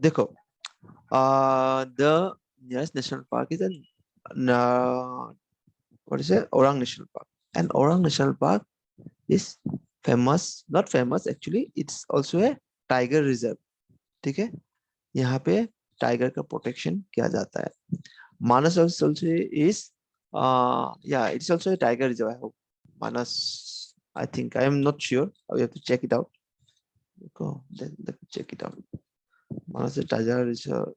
देखो, the nearest national park is what is it? Orang National Park. And Orang National Park is famous, not famous actually, it's also a tiger reserve. ठीक है, यहाँ पे tiger का protection किया जाता है. मानस also is yeah, it's also a tiger reserve, I hope. Manas, I think, I am not sure. We have to check it out. Go, then let me check it out. Manas a tiger reserve.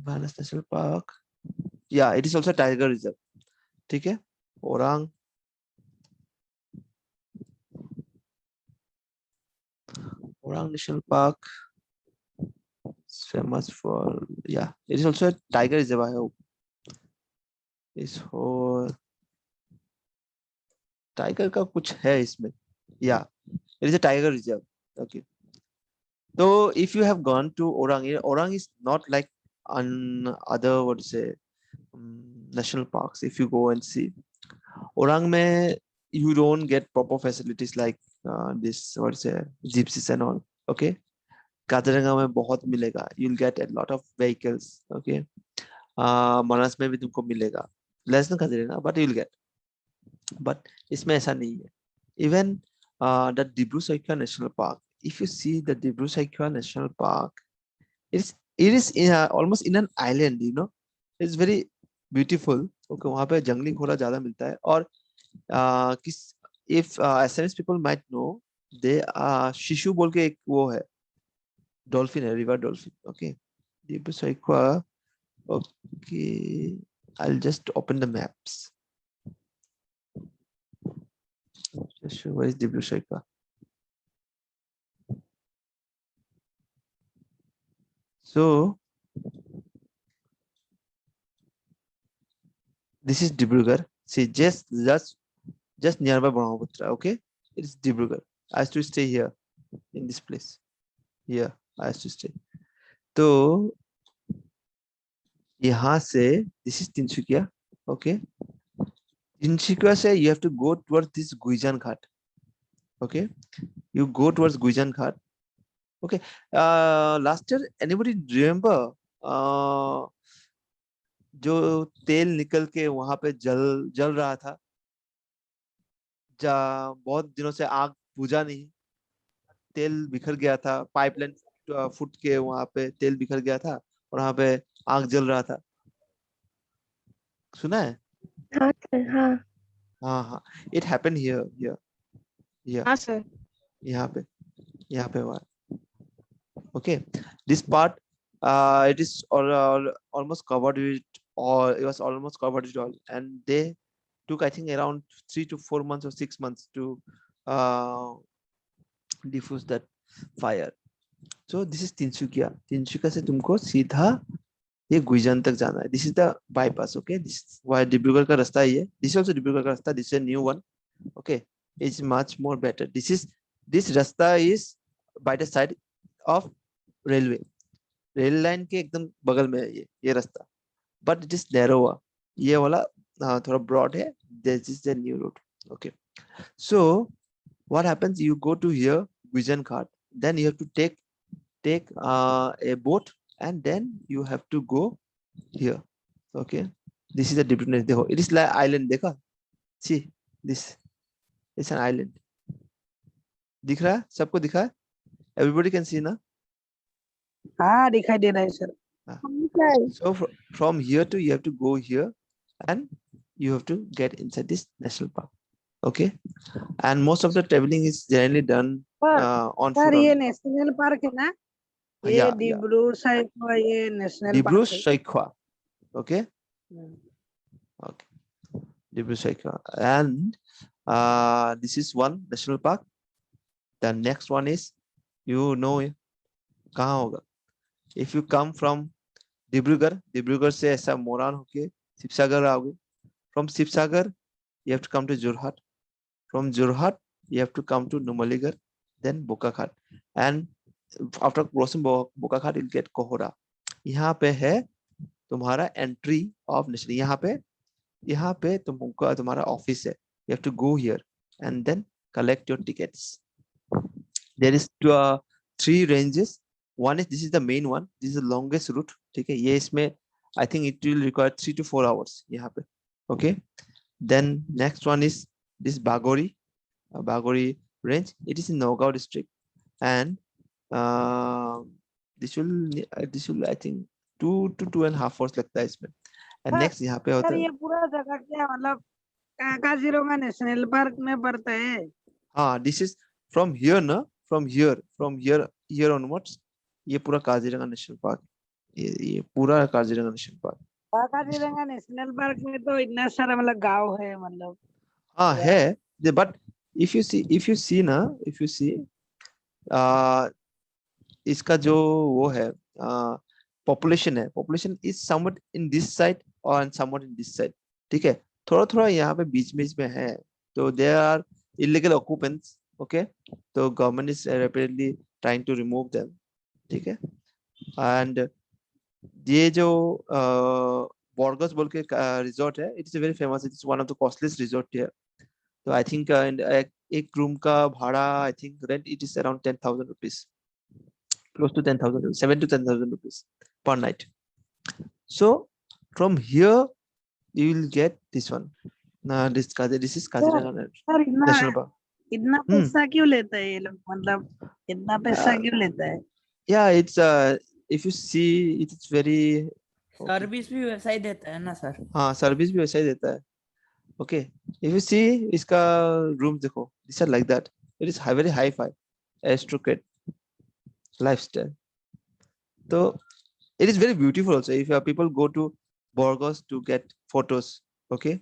Manas National Park. Yeah, it is also a tiger reserve. ठीक है, Orang National Park is famous for, yeah, it is also a tiger reserve, I hope. इस whole tiger का कुछ है इसमें. Yeah, it is a tiger reserve. Okay. So if you have gone to Orang, Orang is not like on other, what to say, national parks. If you go and see Orang mein, you don't get proper facilities like this, what to say, gypsies and all. Okay. Kaziranga में बहुत मिलेगा. You'll get a lot of vehicles. Okay. मानस में भी तुमको मिलेगा. Less than Kaziranga, but you'll get. But इसमें ऐसा नहीं है. Even the Dibru-Saikhowa National Park. If you see the Dibru-Saikhowa National Park, it is in almost in an island. You know, it's very beautiful. Okay, वहाँ पे जंगली घोड़ा ज़्यादा मिलता है. और if Assamese people might know, they शिशु बोल के एक वो है, डॉल्फिन है, river dolphin. Okay, Dibru-Saikhowa. Okay, I'll just open the maps. Just show where is Dibru-Saikhowa. So this is Dibrugarh. See, just nearby Brahmaputra. Okay, it's Dibrugarh. I used to stay here in this place. Here I used to stay. तो यहाँ से this is Tinsukia. Okay, Tinsukia से you have to go towards this Guijan Ghat. Okay, you go towards Guijan Ghat. Okay, last year anybody remember जो तेल निकल के वहां पे जल रहा था, बहुत दिनों से आग बुझा नहीं, तेल बिखर गया था, पाइपलाइन फुट के वहां पे तेल बिखर गया था और वहां पे आग जल रहा था. सुना है? हाँ सर, हाँ. हाँ हाँ, इट हैपन हियर. हाँ सर. यहाँ पे हुआ. Okay, this part it is almost covered with, or it was almost covered with all, and they took, I think, around 3 to 4 months or 6 months to diffuse that fire. So this is Tinsukia. Tinsukia से तुमको सीधा ये गुइजान तक जाना है. This is the bypass. Okay, this is why Dibrugarh का रास्ता है ये. This is also डिब्रूगढ़ का रास्ता. This is a new one. Okay, it's much more better. This रास्ता is by the side of railway. Rail line के एकदम बगल में है ये रास्ता. But it is narrower. ये वाला थोड़ा broad है. This is the new road. Okay, so what happens? You go to here, Guijan Ghat. Then you have to take a boat, and then you have to go here. Okay, this is the different. It is like island. देखा? See, this is an island. दिख रहा है? सबको दिखा है? Everybody can see ना? हाँ दिखाई दे रहा है sir. So from here to, you have to go here, and you have to get inside this national park. Okay, and most of the traveling is generally done on foot. Sir ये national park है ना? ये डिब्रू-साइखोवा ये national park है. Dibru-Saikhowa. Okay. Okay, Dibru-Saikhowa. And this is one national park. The next one is, you know, कहाँ होगा? If you come from Dibrugarh से ऐसा मोरान होके शिवसागर आओगे. From Shivsagar you have to come to Jorhat. From Jorhat you have to come to Numaligarh, then Bokakhat, and after crossing Bokakhat you'll get Kohora. यहाँ पे है तुम्हारा एंट्री ऑफ नेशनल. यहाँ पे यहाँ पे तुमको तुम्हारा ऑफिस है, you have to go here and then collect your tickets. There is three ranges. One is, this is the main one, this is the longest route. ठीक है, ये इसमें I think it will require 3 to 4 hours यहाँ पे. Okay, then next one is this Bagori range. It is in Nagaon district, and this will I think 2 to 2.5 hours लगता है इसमें. And next यहाँ पे होता सर है, ये पूरा जगह क्या मतलब काजीरंगा नेशनल पार्क में पड़ता है? हाँ, this is from here ना, from here onwards, ये पूरा काजीरंगा नेशनल पार्क, ये पूरा Kaziranga national park. Kaziranga national park में तो इतना सारा मतलब गांव है मतलब हाँ पूरा। है, but if you see ना, if you see इसका जो वो है population is somewhat in this side और समवट इन दिस साइड. ठीक है, थोड़ा थोड़ा यहाँ पे बीच बीच में है, तो there are illegal occupants. Okay, तो government is rapidly trying to remove them. ठीक है, एंड ये जो बॉर्गस बोल के रिजॉर्ट है, it is very famous, it is one of the costliest resort here. तो आई थिंक एक रूम का भाड़ा, I think rent it is around 10,000 rupees, close to 10,000, 7 to 10,000 rupees per night. So from here you will get this one. This is Kaziranga sir इतना National Park. इतना पैसा क्यों लेता है ये लोग, मतलब इतना पैसा क्यों लेता है? Yeah, it's if you see it's very service भी वैसा ही देता है ना सर? हाँ, सर्विस भी वैसा ही देता है. Okay, if you see इसका रूम देखो, these are like that. It is very high-fi, aristocrat lifestyle. So it is very beautiful also. If people go to Burgos to get photos, okay,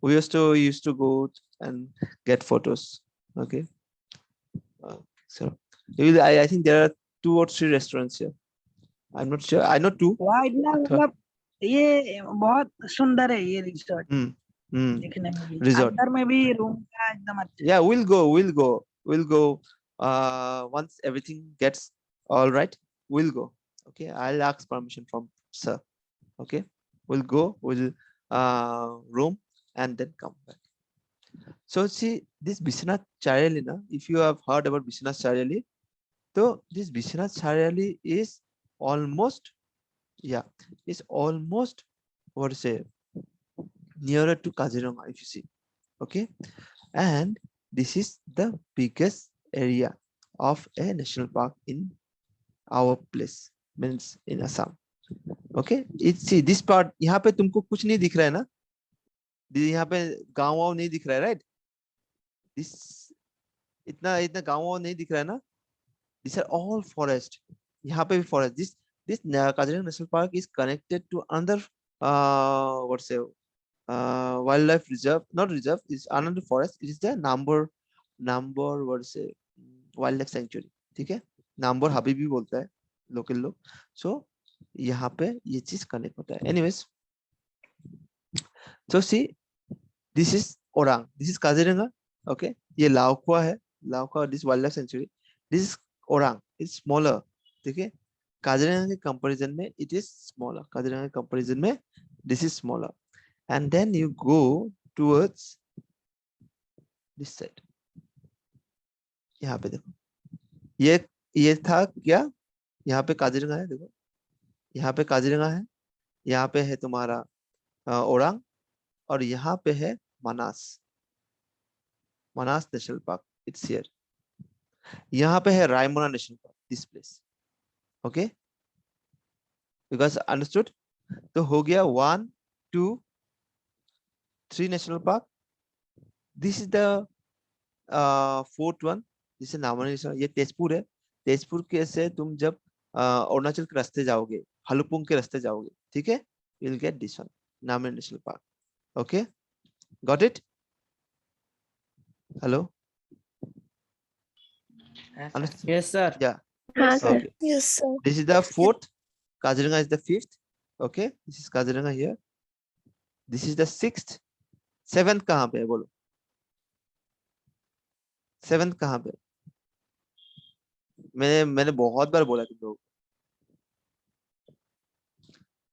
we used to go and get photos. Okay, so I think there are 2 or 3 restaurants here. I'm not sure. I know 2. वाह इतना मतलब ये बहुत सुंदर है ये resort दिखने में भी, Resort. अंदर में भी रूम का एकदम अच्छा। Yeah, we'll go once everything gets all right, we'll go. Okay, I'll ask permission from sir. Okay, we'll go, we'll room and then come back. So see this Bishnath Charali na, if you have heard about Bishnath Charali, so this Bishnath Charali is almost, yeah, is almost, what to say, nearer to Kaziranga, if you see. Okay, and this is the biggest area of a national park in our place, means in Assam. Okay, it's see this part, यहाँ पे तुमको कुछ नहीं दिख रहा है ना, यहाँ पे गाँव वाँव नहीं दिख रहा है, राइट? दिस इतना इतना गाँव वाँव नहीं दिख रहा है ना, these are all forest. यहाँ पे भी forest. This Kaziranga National Park is connected to another what's say wildlife reserve, not reserve, is another forest. It is the number what say wildlife sanctuary. ठीक है, नंबर हबीबी बोलता है local लोग. सो यहाँ पे ये चीज कनेक्ट होता है. Anyways, so see this is Orang, this is Kaziranga. Okay, ये लाओखुआ है, लाओखुआ, this wildlife sanctuary. This is Orang, it's smaller. ठीक है, काजीरंगा के कंपैरिजन में it is smaller. काजीरंगा के कंपैरिजन में this is smaller. And then you go towards this side. यहाँ पे देखो, ये था क्या, यहाँ पे काजीरंगा है, देखो यहाँ पे काजीरंगा है, यहाँ पे है तुम्हारा ओरांग, और यहाँ पे है मनास नेशनल पार्क, इट्स हियर. यहाँ पे है Raimona national park, this place. Okay, because understood. तो हो गया 1 2 3 national park. This is the 4th one, जिसे नामोनी. ये तेजपुर है. तेजपुर के से तुम जब अरुणाचल के रास्ते जाओगे, हलुपुंग के रास्ते जाओगे, ठीक है, you will get this one, Nameri National Park. Okay, got it? Hello? Yes sir. Yeah. हाँ sir. Okay. Yes sir. This is the 4th. Kaziranga is the 5th. Okay, this is Kaziranga here. This is the 6th. 7th कहाँ पे है बोलो? 7th कहाँ पे? मैंने बहुत बार बोला तुम लोग.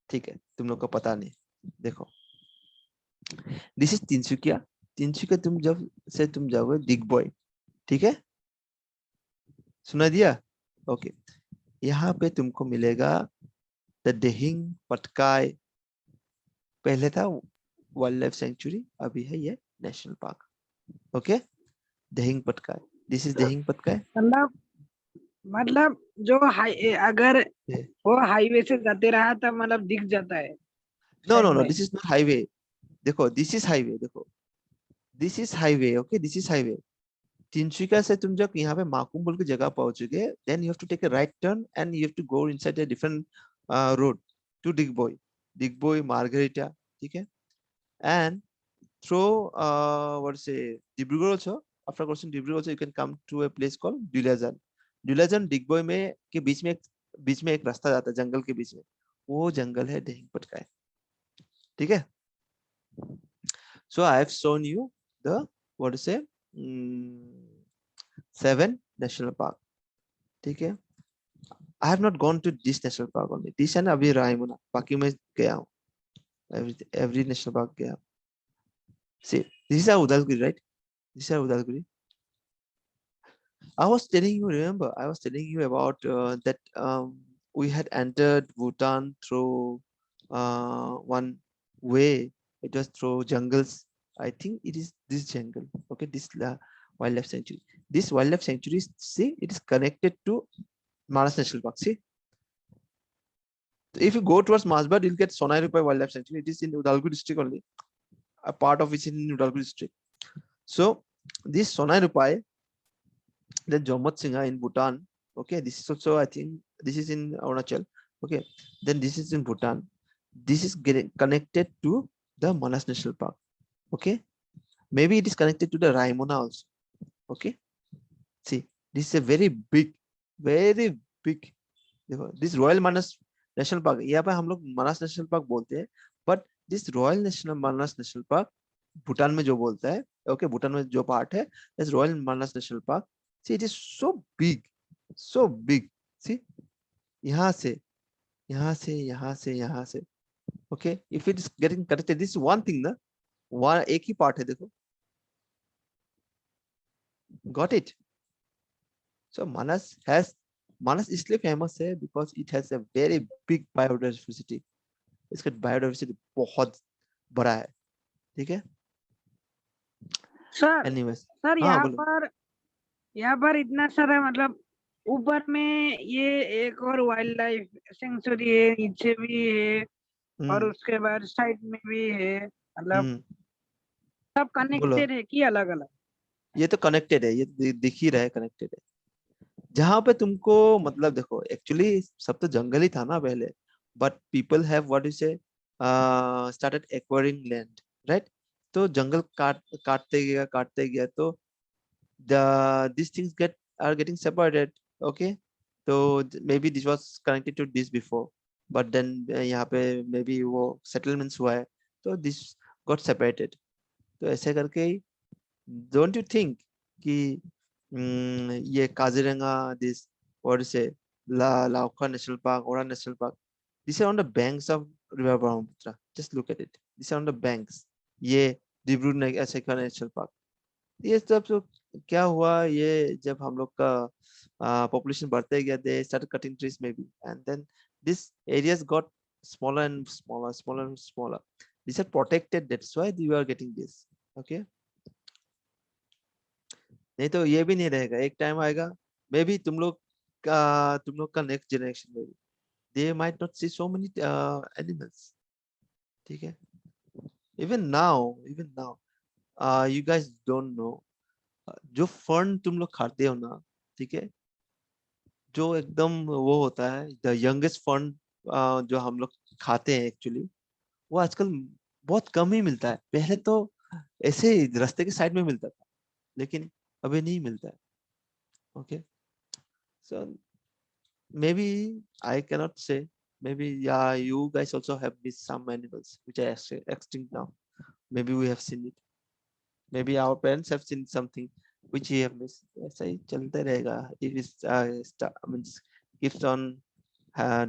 ठीक है, तुम लोग को पता नहीं. देखो दिस इज तिनसुकिया। तिनसुकिया तुम जाओगे दिग्बोय, ठीक है, सुना दिया? ओके, यहाँ पे तुमको मिलेगा द देहिंग पटकाई। पहले था वाइल्ड लाइफ सेंचुरी, अभी है ये national Park. Okay, Dehing Patkai, this is Dehing Patkai. मतलब जो अगर वो हाईवे से जाते रहा तब मतलब दिख जाता है नो नो साइड नो, में। This is not highway. देखो दिस इज हाईवे, देखो this is highway. Okay, this is highway. Tinsukia से तुम जब यहाँ पे माकुम बोल की जगह पहुंचोगे, then you have to take a right turn and you have to go inside a different road to Digboi, Digboi Margherita, ठीक है। And through what to say Dibrugarh also, after crossing Dibrugarh also you can come to a place called Duliajan। Duliajan Digboy में के बीच में एक रास्ता जाता है जंगल के बीच में, वो जंगल है देहिंग पटकाई, ठीक है। So I have shown you the what to say 7 national park, ठीक है। I have not gone to this national park only, this है ना अभी रायमना, बाकी मैं गया हूँ, every national park गया हूँ। See, this is our Udalguri, right? This is our Udalguri। I was telling you, remember, I was telling you about that we had entered Bhutan through one way. It was through jungles. I think it is this jungle. Okay, this wildlife sanctuary. This wildlife sanctuary, see, it is connected to Manas National Park. See, if you go towards Masbad, you'll get Sonai Rupai Wildlife Sanctuary. It is in Udalguri district only. A part of it is in Udalguri district. So this Sonai Rupai, then Jomat Singha in Bhutan. Okay, this is also, I think this is in Arunachal. Okay, then this is in Bhutan. This is getting connected to the Manas National Park. Okay, maybe it is connected to the Raimona also. Okay, see, this is a very big this Royal Manas National Park. यहाँ पे हम लोग Manas National Park बोलते हैं, but this Royal Manas National Park Bhutan में जो बोलता है, okay, भूटान में जो पार्ट है, this Royal Manas National Park. See, it is so big, so big. See, यहाँ से यहाँ से, okay, if it is getting connected, this is one thing ना, वहाँ एक ही पार्ट है, देखो, got it? So Manas इसलिए फेमस है because it has a very big biodiversity. इसका biodiversity बहुत बड़ा है, ठीक है। सर Anyways, सर हाँ बोलो। यहाँ पर इतना सारा मतलब ऊपर में ये एक और वाइल्ड लाइफ सेंचुरी है, नीचे भी है और उसके बाद साइड में भी है, मतलब सब बोलो, कनेक्टेड है कि अलग अलग? ये तो कनेक्टेड है, ये दिख ही रहा है कनेक्टेड है। जहां पे तुमको मतलब देखो, एक्चुअली सब तो जंगल ही था ना पहले, but people have what you से स्टार्टेड एक्वायरिंग लैंड, राइट? तो जंगल काटते गया तो these things are getting separated, okay? तो maybe this was connected to this before, but then यहाँ पे maybe वो settlements हुआ है, तो this got separated। तो ऐसे करके ही don't you think कि ये Kaziranga, this what is it, Laukha National Park, Ora National Park, these are on the banks of river Brahmaputra, just look at it, these are on the banks। ये Dibru Saikhowa national park, ये सब तो क्या हुआ, ये जब हम लोग का पॉपुलेशन बढ़ते गया, they started cutting trees maybe, and then this areas got smaller and smaller and smaller, these are protected, that's why you are getting this, okay? नहीं तो ये भी नहीं रहेगा, एक टाइम आएगा मे बी तुम लोग का नेक्स्ट जनरेशन में भी they might not see so many animals, ठीक है। even now you guys don't know, जो फर्न तुम लोग खाते हो ना, ठीक है, जो एकदम वो होता है द यंगेस्ट फर्न जो हम लोग खाते हैं एक्चुअली, वो आजकल बहुत कम ही मिलता है। पहले तो ऐसे ही रास्ते के साइड में मिलता था, लेकिन अभी नहीं मिलता है, okay. So maybe I cannot say, maybe yeah, you guys also have missed some animals which are extinct now, maybe we have seen it, maybe our parents have seen something which we have missed, ऐसा ही चलते रहेगा, it is means keeps on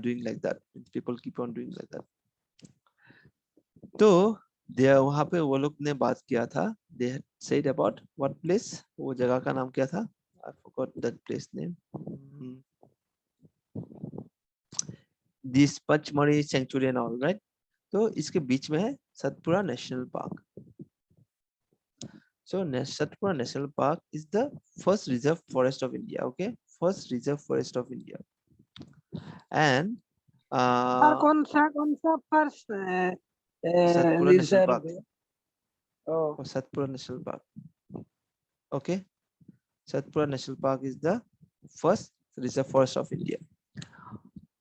doing like that, people keep on doing like that। तो दे वहां पे वो लोग ने बात किया था, दे had said about what place, वो जगह का नाम क्या था, I forgot that place name. This Pachmarhi sanctuary and all, right. तो इसके बीच में है Satpura national park. So Satpura National Park is the first reserve forest of India. Okay, first reserve forest of India. And कौन सा first Satpura National Park. Reserve है? ओ Or Satpura National Park. Okay, Satpura National Park is the first reserve forest of India.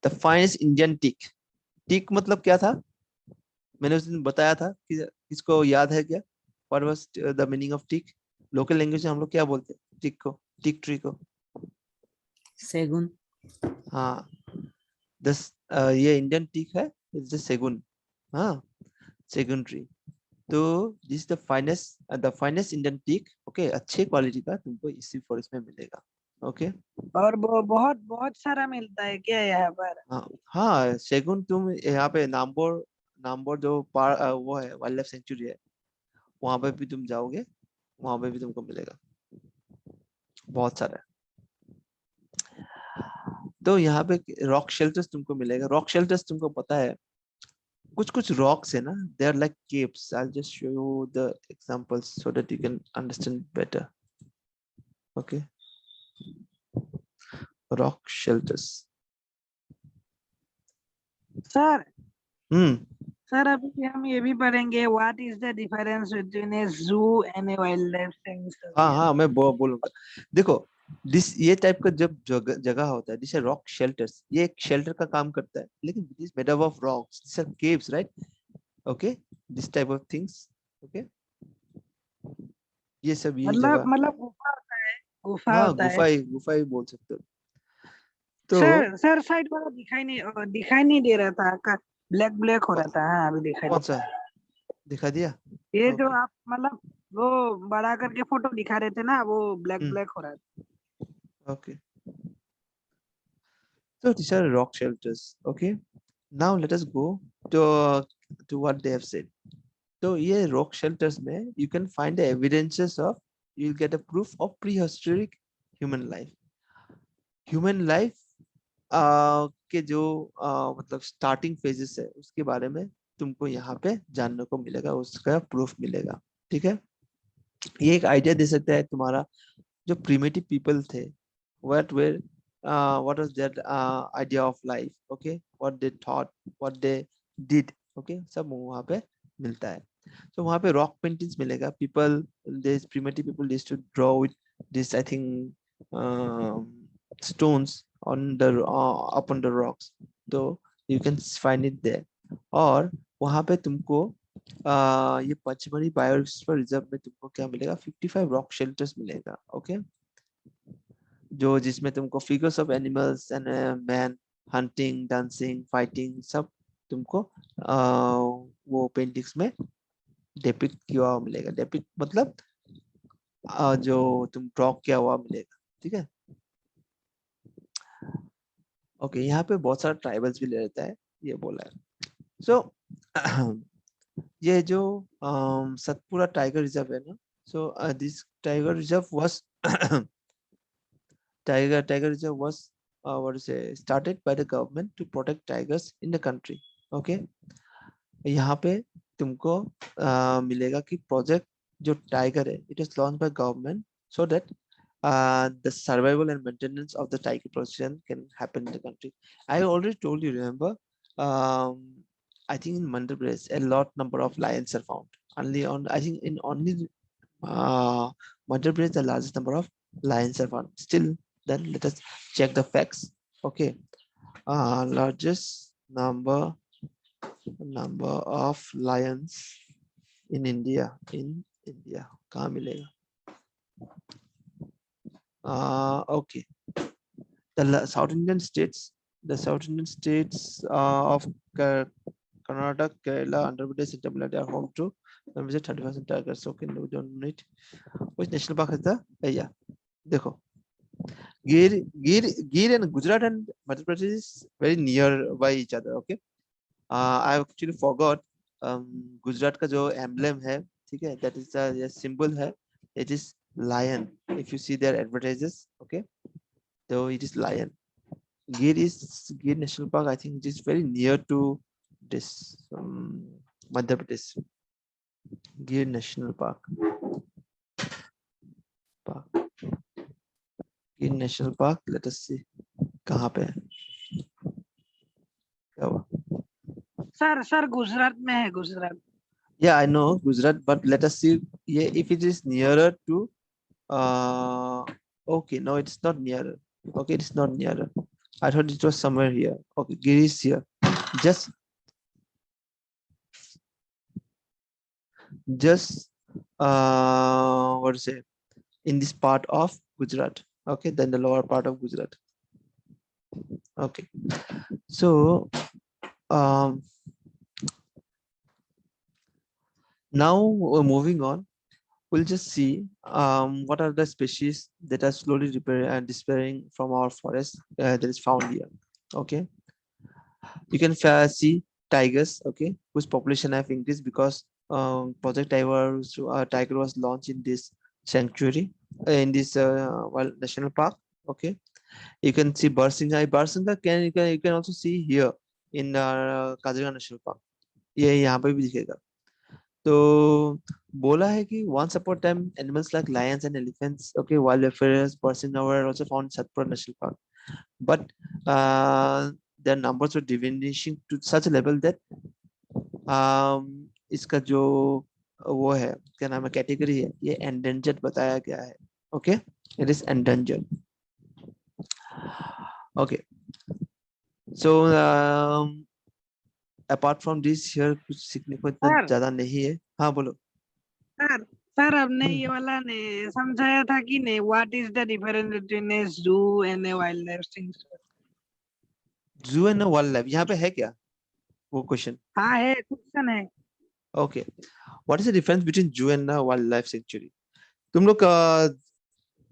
The finest Indian teak. Teak मतलब क्या था? मैंने उस दिन बताया था कि इसको याद है क्या? What was the meaning of teak? Local language में हम लोग क्या बोलते हैं टीक को, टीक ट्री को? सेगुन। हाँ, ये इंडियन टीक है, इट्स द सेगुन। हाँ, सेगुन ट्री। तो this the finest Indian teak. Okay, अच्छे क्वालिटी का तुमको इसी फॉरेस्ट में मिलेगा। ओके, और वो बहुत बहुत सारा मिलता है क्या यहाँ पर? हाँ हाँ, सेगुन तुम यहाँ पे नामबोर, नामबोर जो वो है वाइल्ड लाइफ सेंचुरी है, वहां पे भी तुम जाओगे, वहां पे भी तुमको मिलेगा, बहुत सारा है। तो यहाँ पे रॉक शेल्टर्स तुमको मिलेगा। रॉक शेल्टर्स तुमको पता है, कुछ कुछ रॉक्स है ना, they are like caves. I will just show you the examples so that you can understand better. Okay, rock shelters. Sir hmm, sir अभी हम ये भी पढ़ेंगे what is the difference between a zoo and a wildlife हाँ sanctuary. हाँ, मैं बोलूंगा। देखो, दिस ये टाइप का जब जगह होता है, जैसे रॉक शेल्टर्स, ये एक शेल्टर का काम करता है, लेकिन it is made up of rocks, this are caves, right? Okay, this type of things. Okay, ये सब, ये जगह, मतलब गुफा होता है, गुफा हाँ, होता है। गुफा ही बोल सकते हो। तो सर साइड वाला दिखाई नहीं दे रहा था, ब्लैक ब्लैक हो रहा था। हाँ अभी दिखाई कौन दे सा रहा है। दिखा दिया? ये जो ओके, आप मतलब वो बड़ा करके फोटो दिखा रहे थे ना, वो ब्लैक हम्म, ब्लैक हो रहा था। Okay. So these are rock shelters. Okay. Now let us go to what they have said. So ये rock shelters में you can find the evidences of, you'll get a proof of prehistoric human life. Human life के जो मतलब starting phases है उसके बारे में तुमको यहाँ पे जानने को मिलेगा, उसका प्रूफ मिलेगा। ठीक है, ये एक आइडिया दे सकता है तुम्हारा, जो प्रिमिटिव पीपल थे, what were what was their idea of life, okay, what they thought, what they did, okay, सब वहाँ पे मिलता है। तो वहाँ पे रॉक पेंटिंग्स मिलेगा। People, this primitive people used to draw with this, I think stones on the upon the rocks, तो you can find it there। और वहाँ पे तुमको ये पचमढ़ी बायोस्फीयर रिजर्व में तुमको क्या मिलेगा, 55 रॉक शेल्टर्स मिलेगा। ओके, जो जिसमें तुमको figures of animals and man hunting, dancing, fighting सब तुमको वो पेंटिंग्स में डेपिक्ट किया हुआ मिलेगा। डेपिक्ट मतलब जो तुम ड्रॉ किया हुआ मिलेगा। ठीक है, ओके, यहाँ पे बहुत सारा ट्राइबल्स भी ले रहता है, ये बोला है। सो ये जो सतपुरा टाइगर रिजर्व है ना, so this tiger reserve was tiger reserve was what to say started by the government to protect tigers in the country। okay, यहाँ पे तुमको मिलेगा कि प्रोजेक्ट जो टाइगर है, it is launch by government so that the survival and maintenance of the tiger population can happen in the country। I already told you, remember, um, I think in Madhya Pradesh a lot number of lions are found, only on, I think in only Madhya Pradesh the largest number of lions are found still। Then let us check the facts। okay, largest number of lions in India, कहाँ मिलेगा? Okay, the South Indian states, of Karnataka, Kerala, Andhra Pradesh, and Tamil Nadu are home to 30% tigers। Okay, no, we don't need। Which national park is the? Yeah, देखो, Gir and Gujarat and Madhya Pradesh is very near by each other। Okay, I actually forgot Gujarat का जो emblem है, ठीक है, that is the symbol है, it is lion. If you see their advertises, okay, तो it is lion. Gir National Park, I think it is very near to this Madhya Pradesh. Gir National Park. Gir National Park. Let us see. कहाँ पे है? क्या हुआ? Sir Gujarat में है, Gujarat. Yeah, I know Gujarat, but let us see. Yeah, if it is nearer to. Okay, no, it's not nearer. Okay, it's not nearer. I thought it was somewhere here. Okay, Gir is here. Just what to say, in this part of Gujarat. Okay, then the lower part of Gujarat. Okay, so now moving on, we'll just see what are the species that are slowly disappearing from our forest that is found here. Okay, you can see tigers, okay, whose population have increased because Project Tiger was launched in this sanctuary, in this wild national park. Okay, you can see Barsinga. You can also see here in Kaziranga National Park. ये यहाँ पे भी दिखेगा. तो बोला है कि once upon a time animals like lions and elephants, okay, wild buffaloes, Barsinga were also found in Satpura National Park, but their numbers were diminishing to such a level that इसका जो वो है, क्या नाम है, कैटेगरी है, ये endangered बताया गया है. Okay, it is endangered. Okay, so apart from this here कुछ सीखने को इतना सर. ज्यादा नहीं है. हाँ बोलो. सर हमने ये वाला ने समझाया था कि नहीं, what is the difference between a zoo and a wildlife sanctuary. Zoo and wildlife यहाँ पे है क्या, वो क्वेश्चन? हाँ है, क्वेश्चन है. Okay, what is the difference between जू एंड वाइल्ड लाइफ सेंचुरी? तुम लोग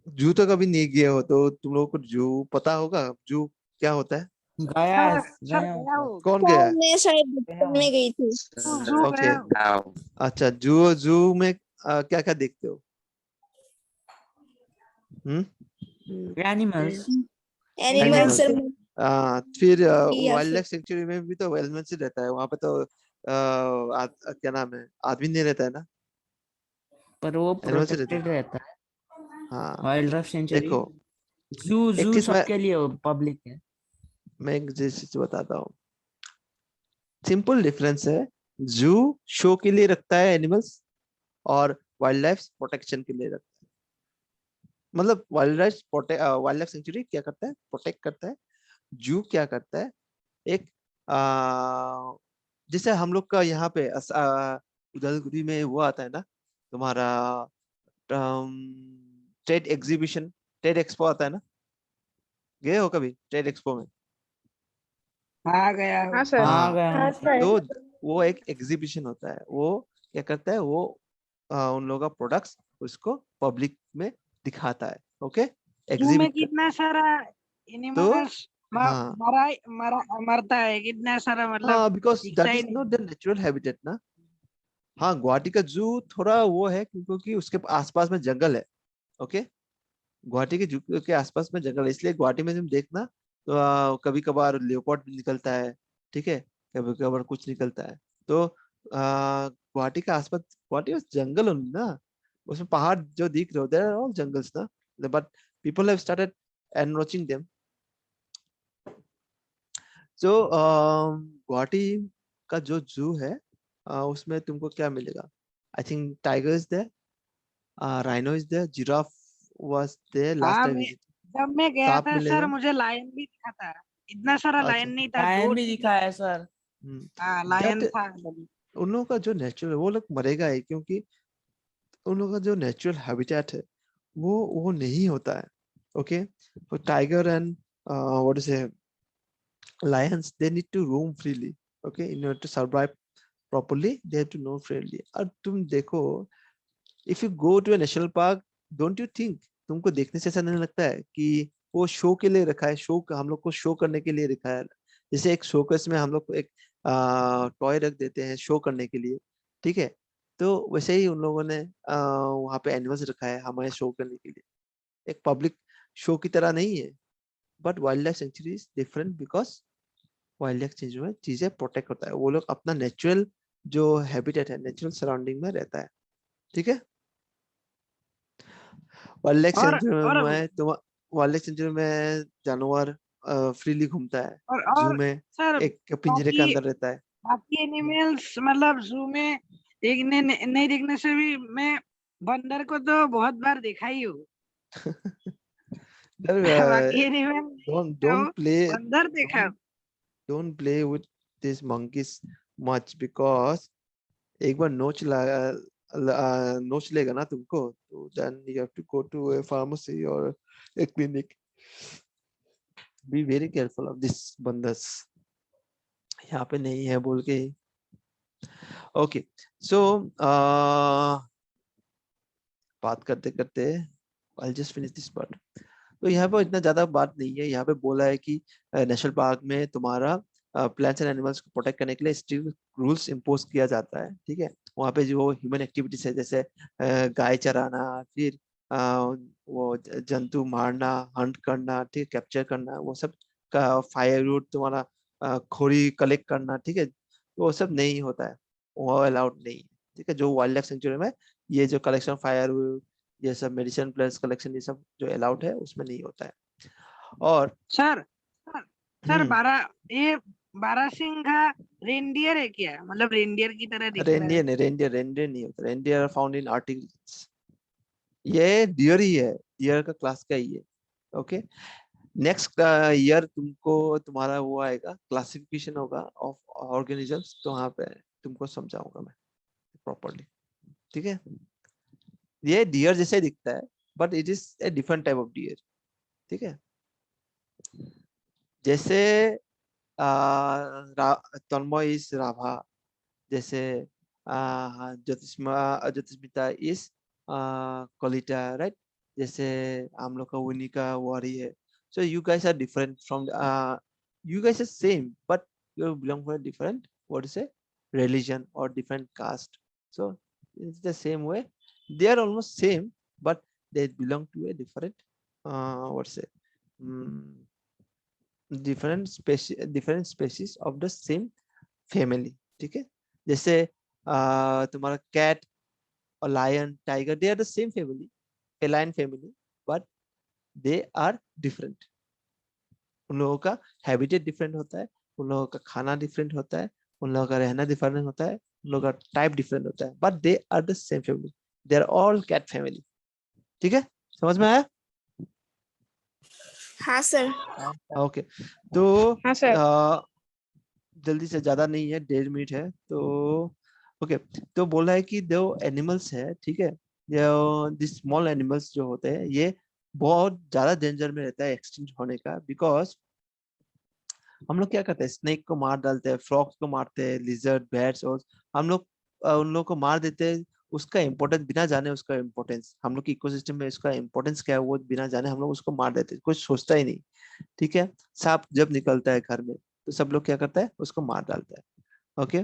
जू तो कभी नहीं गए हो, तो तुम लोगों को जू पता होगा, जू क्या होता है? गया सर गया गया हो. कौन गया है? मैं शायद बचपन में गई थी. जू ओके, गया हो. अच्छा, जू जू में क्या क्या देखते हो? एनिमल्स. Animal sir. फिर या वाइल्ड फिर लाइफ सेंचुरी में भी तो एलिमेंट्स ही रहता है, वहां पे तो क्या नाम है, आदमी नहीं रहता है ना, पर वो एनिमल्स ही रहते प्रोटेक्टेड हैं. रहता है. हाँ, वाइल्ड लाइफ सेंचुरी, देखो, जू एक जू चीज सबके लिए पब्लिक है. मैं एक चीज बताता हूँ. सिंपल डिफरेंस है. जू शो के लिए रखता है एनिमल्स, और वाइल्ड लाइफ प्रोटेक्शन के लिए रखता है. मतलब वाइल्ड लाइफ सेंचुरी क्या करता है, प्रोटेक्ट करता है. जू क्या करता है, एक जैसे हम लोग का यहाँ पे उदलगुरी में वो आता है ना, तुम्हारा ट्रेड एग्जीबिशन, ट्रेड एक्सपो आता है ना, गए हो कभी ट्रेड एक्सपो में? हाँ गया हो. हाँ सर. हाँ गया हाँ हूँ. सर. तो वो एक एग्जीबिशन होता है. वो क्या करता है, वो उन लोगों का प्रोडक्ट्स उसको पब्लिक में दिखाता है. ओके, जू में एग्जीबिट. कितना सारा एनिमल्स हाँ, मरता है, कितना सारा, मतलब हाँ, बिकॉज दिखता दैट ही इज नहीं. नॉट द नेचुरल हैबिटेट ना. हाँ, गुवाहाटी का जू थोड़ा वो है क्योंकि उसके आसपास में जंगल है. ओके, गुवाहाटी के जू के आसपास में जंगल है, इसलिए गुवाहाटी में तुम देखना तो कभी कभार लियोपार्ड भी निकलता है, ठीक है, कभी कभार कुछ निकलता है. तो गुवाहाटी के आसपास, गुवाहाटी में जंगल होंगे ना, उसमें पहाड़ जो दिख रहे हो, देयर आर ऑल जंगल्स ना, but people have started encroaching them. So Guwahati का जो जू है, उसमें तुमको क्या मिलेगा? I think tiger is there, rhino is there, giraffe was there last हाँ, टाइम. जब मैं गया सांप था सर, मिलेगा. मुझे लायन भी दिखा था. इतना सारा अच्छा. लायन नहीं था, लायन दो भी दिखा है सर. हाँ लायन दैट था. उन लोगों का जो नेचुरल, वो लोग मरेगा ही, क्योंकि उन लोगों का जो नेचुरल हैबिटेट है वो नहीं होता है. ओके, तो टाइगर एंड व्हाट इज से lions, they need to roam freely. Okay, in order to survive properly they have to roam freely. और तुम देखो, if you go to a national park, don't you think, तुमको देखने से ऐसा नहीं लगता है कि वो शो के लिए रखा है, शो हम लोग को शो करने के लिए रखा है? जैसे एक शोकेस में हम लोग को एक टॉय रख देते हैं शो करने के लिए, ठीक है। तो वैसे ही उन लोगों ने वहाँ पे एनिमल्स रखा है हमें शो करने के लिए, एक पब्लिक शो की तरह नहीं है। But wild life sanctuary is different because wild life sanctuary में चीजें प्रोटेक्ट होता है, वो लोग अपना नेचुरल जो हैबिटेट है, नेचुरल सराउंडिंग में रहता है, ठीक है। वाइल्ड लाइफ और सेंचुरी और में तुम वाइल्ड लाइफ सेंचुरी में जानवर फ्रीली घूमता है, जू और में सर एक पिंजरे के बाकी अंदर रहता है। बाकी एनिमल्स मतलब जू में देखने नहीं देखने से भी मैं बंदर को तो बहुत बार देखा ही हूँ। बाकी एनिमल तो don't play बंदर देखा। don't play with these monkeys much because एक बार नोच लेगा ना तुमको, तो then you have to go to a pharmacy or a clinic. Be very careful of this बंदर्स, यहाँ पे नहीं है बोल के। ओके सो बात करते करते I'll just finish this part. तो यहाँ पे इतना ज्यादा बात नहीं है, यहाँ पे बोला है कि नेशनल पार्क में तुम्हारा प्लांट्स एंड एनिमल्स को प्रोटेक्ट करने के लिए स्ट्रिक्ट रूल्स इम्पोज किया जाता है, ठीक है। वहाँ पे जो ह्यूमन एक्टिविटीज है जैसे गाय चराना, फिर वो जंतु मारना, हंट करना, ठीक, कैप्चर करना, वो सब का फायरवुड तुम्हारा खोरी कलेक्ट करना, ठीक है, वो सब नहीं होता है, वो अलाउड नहीं है, ठीक है। जो वाइल्ड लाइफ सेंचुरी में ये जो कलेक्शन फायरवुड, ये सब मेडिसिन प्लस कलेक्शन, ये सब जो अलाउड है उसमें नहीं होता है। और सर सर सर ये बारहसिंघा रेनडियर है क्या? मतलब रेनडियर की तरह दिख रहा है। रेंडियर नहीं होता, रेंडियर फाउंड इन आर्टिकल्स, ये डियर ही है, डियर का क्लास का ही है, ओके। नेक्स्ट ईयर तुमको तुम्हारा वो आएगा, क्लासिफिकेशन होगा ऑफ ऑर्गेनिजम्स, तो वहाँ पे तुमको समझाऊंगा मैं प्रॉपर्ली, ठीक है। ये डियर जैसे दिखता है but it is a different type of dear, ठीक है। जैसे तन्मय इज राभा, जैसे ज्योतिष्मिता इज कलिता, राइट। जैसे हम लोग का विनी का वारी है। So you guys are different from you guys are same but you belong for a different, what is it, religion or different caste. So it's the same way, they are almost same but they belong to a different what's it, different species of the same family, ठीक है। जैसे तुम्हारा cat और lion, tiger, they are the same family, feline family, but they are different. उन लोगों का habitat different होता है, उन लोगों का खाना डिफरेंट होता है, उन लोगों का रहना डिफरेंट होता है, उन लोगों का टाइप डिफरेंट होता है, but they are the same family, they are all cat family, ठीक है। समझ में आया? हाँ सर। ओके तो हाँ सर। जल्दी से, ज्यादा नहीं है, 1.5 मिनट है तो ओके। तो बोला है कि जो एनिमल्स है, ठीक है, दिस स्मॉल एनिमल्स जो होते हैं ये बहुत ज्यादा डेंजर में रहता है एक्सटिंक्ट होने का, बिकॉज हम लोग क्या करते हैं, स्नेक को मार डालते हैं, फ्रॉग्स को मारते हैं, लिजर्ड, बैट्स, और हम लोग उन लोग को मार देते हैं, उसका इम्पोर्टेंस बिना जाने, उसका इम्पोर्टेंस हम लोग के इकोसिस्टम में उसका इम्पोर्टेंस क्या है वो बिना जाने हम लोग उसको मार देते हैं, कुछ सोचता ही नहीं, ठीक है। सांप जब निकलता है घर में तो सब लोग क्या करता है, उसको मार डालता है, ओके।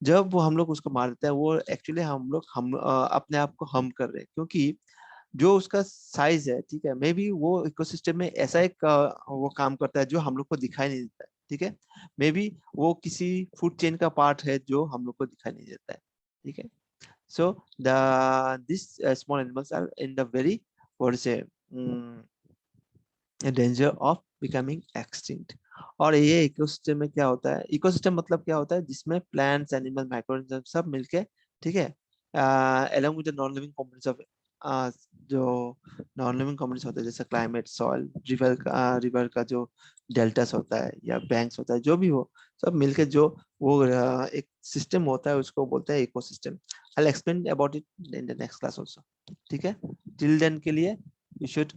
जब वो हम लोग उसको मार देता है, वो एक्चुअली हम अपने आप को हम कर रहे हैं, क्योंकि जो उसका साइज है, ठीक है, मे बी वो इकोसिस्टम में ऐसा एक वो काम करता है जो हम लोग को दिखाई नहीं देता है, ठीक है। मे बी वो किसी फूड चेन का पार्ट है जो हम लोग को दिखाई नहीं देता है, ठीक है। So this small animals are in the very what say danger of becoming extinct. और ये इकोसिस्टम में क्या होता है, इकोसिस्टम मतलब क्या होता है, जिसमें प्लांट्स, एनिमल, माइक्रोऑर्गेनिज्म सब मिलके, ठीक है, along with the non living components of जो नॉन लिविंग कंपोनेंट्स होते हैं जैसे क्लाइमेट, सॉइल, रिवर का जो डेल्टास होता है या बैंक्स होता है, जो भी हो, सब मिलके जो वो एक सिस्टम होता है, उसको बोलते हैं ecosystem. I will explain about it in the next class also, ठीक है। टिल देन के लिए यू शुड